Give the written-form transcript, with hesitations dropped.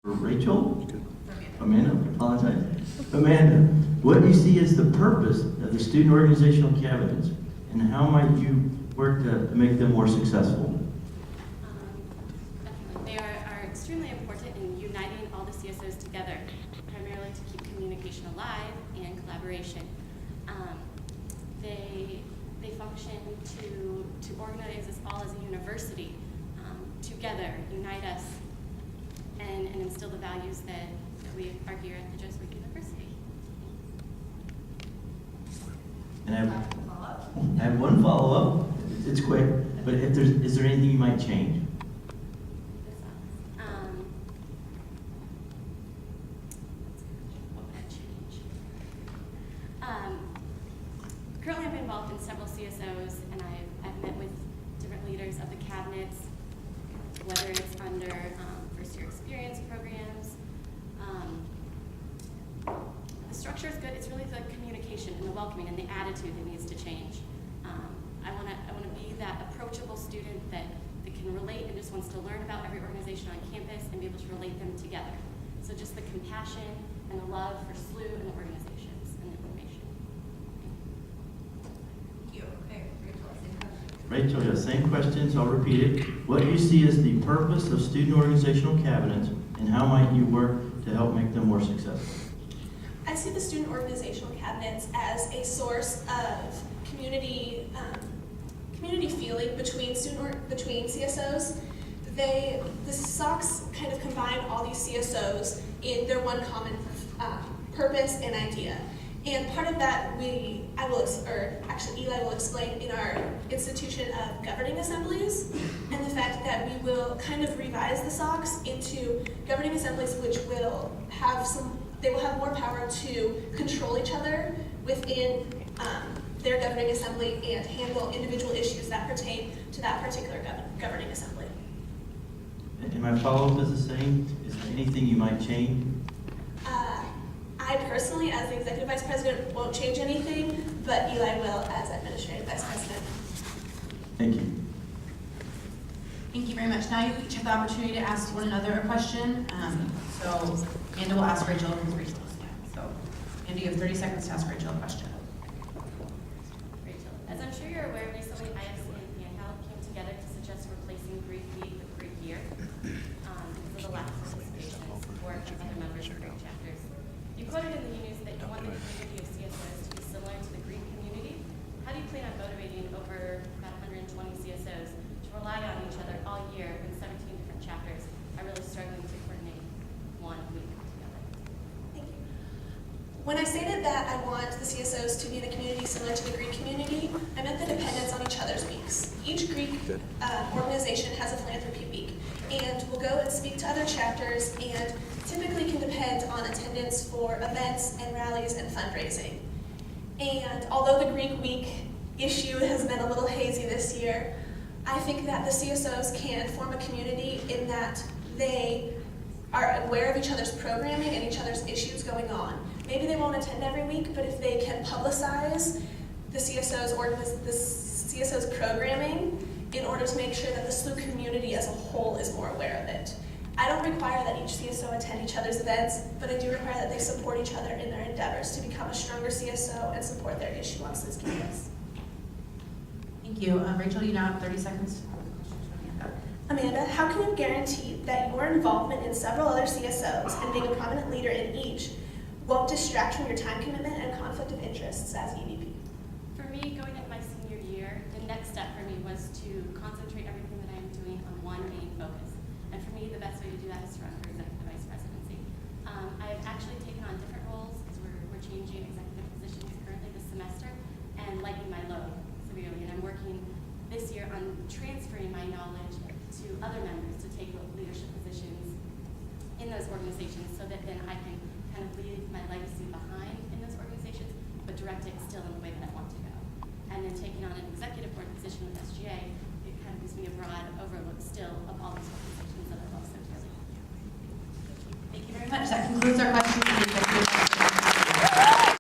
Rachel? Amanda, apologize. Amanda, what do you see as the purpose of the student organizational cabinets, and how might you work to make them more successful? They are extremely important in uniting all the CSOs together, primarily to keep communication alive and collaboration. They function to organize us all as a university together, unite us, and instill the values that we are here at the Jesuit University. And I have one follow-up. It's quick, but is there anything you might change? What would I change? Currently, I'm involved in several CSOs, and I've met with different leaders of the cabinets, whether it's under first-year experience programs. The structure is good. It's really the communication and the welcoming and the attitude that needs to change. I want to be that approachable student that can relate and just wants to learn about every organization on campus and be able to relate them together. So just the compassion and the love for SLU and the organizations and the information. Thank you. Okay, Rachel, yeah, same questions. I'll repeat it. What do you see as the purpose of student organizational cabinets, and how might you work to help make them more successful? I see the student organizational cabinets as a source of community feeling between CSOs. The SOCs kind of combine all these CSOs in their one common purpose and idea. And part of that Eli will explain in our institution of governing assemblies, and the fact that we will kind of revise the SOCs into governing assemblies which will have more power to control each other within their governing assembly and handle individual issues that pertain to that particular governing assembly. And my follow-up is the same. Is there anything you might change? I personally, as the executive vice president, won't change anything, but Eli will as administrative vice president. Thank you. Thank you very much. Now you each have the opportunity to ask one another a question. So Amanda will ask Rachel, because Rachel is now. So Amanda, you have 30 seconds to ask Rachel a question. Rachel, as I'm sure you're aware, recently IFC and PNHEL came together to suggest replacing Greek Week with Greek Year because of the lack of participation and support from other members of Greek chapters. You quoted in the news that you want the community of CSOs to be similar to the Greek community. How do you plan on motivating over about 120 CSOs to rely on each other all year when 17 different chapters are really struggling to coordinate one week together? Thank you. When I stated that I want the CSOs to be in a community similar to the Greek community, I meant the dependence on each other's weeks. Each Greek organization has a philanthropy week, and will go and speak to other chapters, and typically can depend on attendance for events and rallies and fundraising. And although the Greek week issue has been a little hazy this year, I think that the CSOs can form a community in that they are aware of each other's programming and each other's issues going on. Maybe they won't attend every week, but if they can publicize the CSO's programming in order to make sure that the SLU community as a whole is more aware of it. I don't require that each CSO attend each other's events, but I do require that they support each other in their endeavors to become a stronger CSO and support their issue on SLU's campus. Thank you. Rachel, you now have 30 seconds. Amanda, how can you guarantee that your involvement in several other CSOs and being a prominent leader in each won't distract from your time commitment and conflict of interests as EVP? For me, going into my senior year, the next step for me was to concentrate everything that I'm doing on one main focus. And for me, the best way to do that is to run for executive vice presidency. I have actually taken on different roles because we're changing executive positions currently this semester and lightening my load severely. And I'm working this year on transferring my knowledge to other members to take leadership positions in those organizations so that then I can kind of leave my legacy behind in those organizations, but direct it still in the way that I want to go. And then taking on an executive board position with SGA, it kind of gives me a broad overlook still of all those organizations that I love so dearly. Thank you very much. That concludes our questions.